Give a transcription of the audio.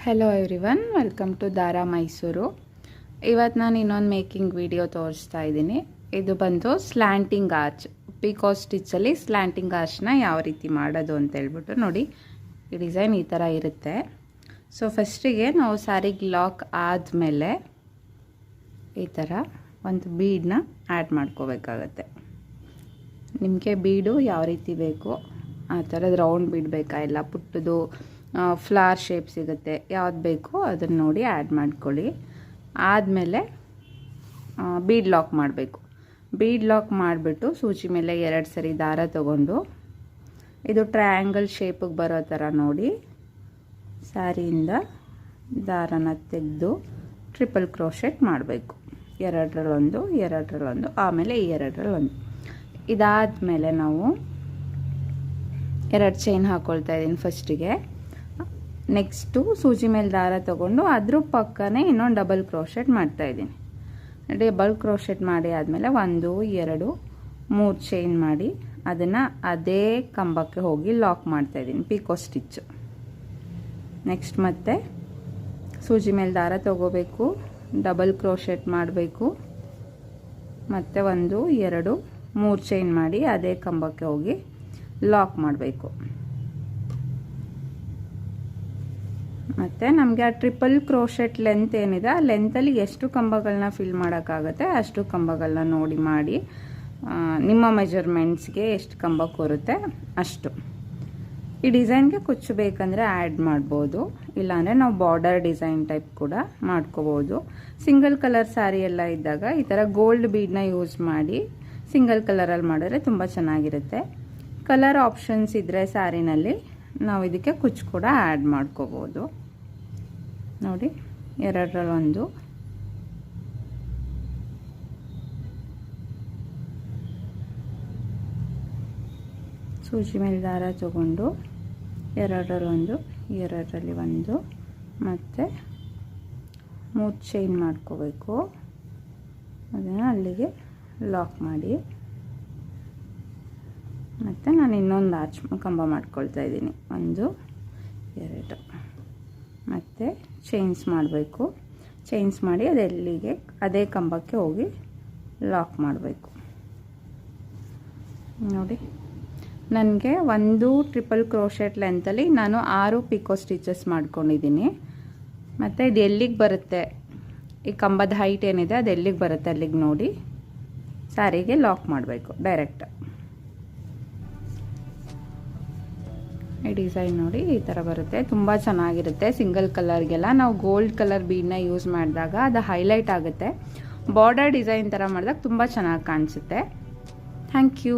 Hello everyone, welcome to ದಾರಾ ಮೈಸೂರು. ಇವತ್ತು ನಾನು ಇನ್ನೊಂದು ಮೇಕಿಂಗ್ ವಿಡಿಯೋ ತೋರಿಸ್ತಾ ಇದ್ದೀನಿ. ಇದು ಬಂದು ಸ್ಲ್ಯಾಂಟಿಂಗ್ ಆರ್ಚ್, ಪಿಕೋ ಸ್ಟಿಚ್ಚಲ್ಲಿ ಸ್ಲ್ಯಾಂಟಿಂಗ್ ಆರ್ಚ್ನ ಯಾವ ರೀತಿ ಮಾಡೋದು ಅಂತ ಹೇಳ್ಬಿಟ್ಟು ನೋಡಿ. ಈ ಡಿಸೈನ್ ಈ ಥರ ಇರುತ್ತೆ. ಸೊ ಫಸ್ಟಿಗೆ ನಾವು ಸ್ಯಾರಿಗೆ ಲಾಕ್ ಆದಮೇಲೆ ಈ ಥರ ಒಂದು ಬೀಡನ್ನ ಆ್ಯಡ್ ಮಾಡ್ಕೋಬೇಕಾಗತ್ತೆ. ನಿಮಗೆ ಬೀಡು ಯಾವ ರೀತಿ ಬೇಕು ಆ ಥರದ್ದು ರೌಂಡ್ ಬೀಡ್ ಬೇಕಾ, ಇಲ್ಲ ಪುಟ್ಟದು ಫ್ಲವರ್ ಶೇಪ್ ಸಿಗುತ್ತೆ, ಯಾವ್ದು ಬೇಕೋ ಅದನ್ನು ನೋಡಿ ಆ್ಯಡ್ ಮಾಡ್ಕೊಳ್ಳಿ. ಆದಮೇಲೆ ಬೀಡ್ ಲಾಕ್ ಮಾಡಬೇಕು. ಬೀಡ್ ಲಾಕ್ ಮಾಡಿಬಿಟ್ಟು ಸೂಜಿ ಮೇಲೆ 2 ಸರಿ ದಾರ ತಗೊಂಡು ಇದು ಟ್ರಯಾಂಗಲ್ ಶೇಪಿಗೆ ಬರೋ ಥರ ನೋಡಿ ಸ್ಯಾರಿಯಿಂದ ದಾರನ ತೆಗೆದು ಟ್ರಿಪಲ್ ಕ್ರೋಶೆಟ್ ಮಾಡಬೇಕು. 2ರಲ್ಲೊಂದು 2ರಲ್ಲೊಂದು, ಆಮೇಲೆ ಈ 2ರಲ್ಲೊಂದು. ಇದಾದಮೇಲೆ ನಾವು 2 ಚೈನ್ ಹಾಕ್ಕೊಳ್ತಾ ಇದ್ದೀನಿ ಫಸ್ಟಿಗೆ. ನೆಕ್ಸ್ಟು ಸೂಜಿ ಮೇಲೆ ದಾರ ತೊಗೊಂಡು ಅದ್ರ ಪಕ್ಕನೇ ಇನ್ನೊಂದು ಡಬಲ್ ಕ್ರೋಶೆಟ್ ಮಾಡ್ತಾಯಿದ್ದೀನಿ. ಡಬಲ್ ಕ್ರೋಶೆಟ್ ಮಾಡಿ ಆದಮೇಲೆ 1 2 3 ಚೈನ್ ಮಾಡಿ ಅದನ್ನು ಅದೇ ಕಂಬಕ್ಕೆ ಹೋಗಿ ಲಾಕ್ ಮಾಡ್ತಾಯಿದ್ದೀನಿ, ಪಿಕೋ ಸ್ಟಿಚ್ಚು. ನೆಕ್ಸ್ಟ್ ಮತ್ತೆ ಸೂಜಿ ಮೇಲೆ ದಾರ ತೊಗೋಬೇಕು, ಡಬಲ್ ಕ್ರೋಶೆಟ್ ಮಾಡಬೇಕು, ಮತ್ತು 1 2 3 ಚೈನ್ ಮಾಡಿ ಅದೇ ಕಂಬಕ್ಕೆ ಹೋಗಿ ಲಾಕ್ ಮಾಡಬೇಕು. ಮತ್ತು ನಮಗೆ ಆ ಟ್ರಿಪಲ್ ಕ್ರೋಶೆಟ್ ಲೆಂತ್ ಏನಿದೆ ಆ ಲೆಂತಲ್ಲಿ ಎಷ್ಟು ಕಂಬಗಳನ್ನ ಫಿಲ್ ಮಾಡೋಕ್ಕಾಗತ್ತೆ ಅಷ್ಟು ಕಂಬಗಳನ್ನ ನೋಡಿ ಮಾಡಿ, ನಿಮ್ಮ ಮೆಜರ್ಮೆಂಟ್ಸ್ಗೆ ಎಷ್ಟು ಕಂಬ ಕೂರುತ್ತೆ ಅಷ್ಟು. ಈ ಡಿಸೈನ್ಗೆ ಕುಚ್ಚು ಬೇಕಂದರೆ ಆ್ಯಡ್ ಮಾಡ್ಬೋದು, ಇಲ್ಲಾಂದರೆ ನಾವು ಬಾರ್ಡರ್ ಡಿಸೈನ್ ಟೈಪ್ ಕೂಡ ಮಾಡ್ಕೋಬೋದು. ಸಿಂಗಲ್ ಕಲರ್ ಸ್ಯಾರಿ ಎಲ್ಲ ಇದ್ದಾಗ ಈ ಥರ ಗೋಲ್ಡ್ ಬೀಡನ್ನ ಯೂಸ್ ಮಾಡಿ ಸಿಂಗಲ್ ಕಲರಲ್ಲಿ ಮಾಡಿದ್ರೆ ತುಂಬ ಚೆನ್ನಾಗಿರುತ್ತೆ. ಕಲರ್ ಆಪ್ಷನ್ಸ್ ಇದ್ದರೆ ಸ್ಯಾರಿನಲ್ಲಿ ನಾವು ಇದಕ್ಕೆ ಕುಚ್ಚು ಕೂಡ ಆ್ಯಡ್ ಮಾಡ್ಕೋಬೋದು. ನೋಡಿ 2ರಲ್ಲೊಂದು, ಸೂಜಿ ಮೇಲೆ ದಾರ ತಗೊಂಡು 2ರಲ್ಲೊಂದು 2ರಲ್ಲಿ 1 ಮತ್ತು 3 ಚೈನ್ ಮಾಡ್ಕೋಬೇಕು. ಅದನ್ನು ಅಲ್ಲಿಗೆ ಲಾಕ್ ಮಾಡಿ ಮತ್ತು ನಾನು ಇನ್ನೊಂದು ಆರ್ಚ್ ಕಂಬ ಮಾಡ್ಕೊಳ್ತಾ ಇದ್ದೀನಿ. 1 2 ಮತ್ತು ಚೈನ್ಸ್ ಮಾಡಬೇಕು. ಚೈನ್ಸ್ ಮಾಡಿ ಅದೆಲ್ಲಿಗೆ ಅದೇ ಕಂಬಕ್ಕೆ ಹೋಗಿ ಲಾಕ್ ಮಾಡಬೇಕು. ನೋಡಿ, ನನಗೆ 1 ಟ್ರಿಪಲ್ ಕ್ರೋಶೆಟ್ ಲೆಂತಲ್ಲಿ ನಾನು 6 ಪಿಕೋ ಸ್ಟಿಚಸ್ ಮಾಡ್ಕೊಂಡಿದ್ದೀನಿ. ಮತ್ತು ಇದು ಎಲ್ಲಿಗೆ ಬರುತ್ತೆ, ಈ ಕಂಬದ ಹೈಟ್ ಏನಿದೆ ಅದು ಎಲ್ಲಿಗೆ ಬರುತ್ತೆ ಅಲ್ಲಿಗೆ ನೋಡಿ ಸ್ಯಾರಿಗೆ ಲಾಕ್ ಮಾಡಬೇಕು ಡೈರೆಕ್ಟ್. ಈ ಡಿಸೈನ್ ನೋಡಿ ಈ ಥರ ಬರುತ್ತೆ, ತುಂಬ ಚೆನ್ನಾಗಿರುತ್ತೆ. ಸಿಂಗಲ್ ಕಲರ್ಗೆಲ್ಲ ನಾವು ಗೋಲ್ಡ್ ಕಲರ್ ಬೀಡನ್ನ ಯೂಸ್ ಮಾಡಿದಾಗ ಅದು ಹೈಲೈಟ್ ಆಗುತ್ತೆ. ಬಾರ್ಡರ್ ಡಿಸೈನ್ ಥರ ಮಾಡಿದಾಗ ತುಂಬ ಚೆನ್ನಾಗಿ ಕಾಣಿಸುತ್ತೆ. Thank you.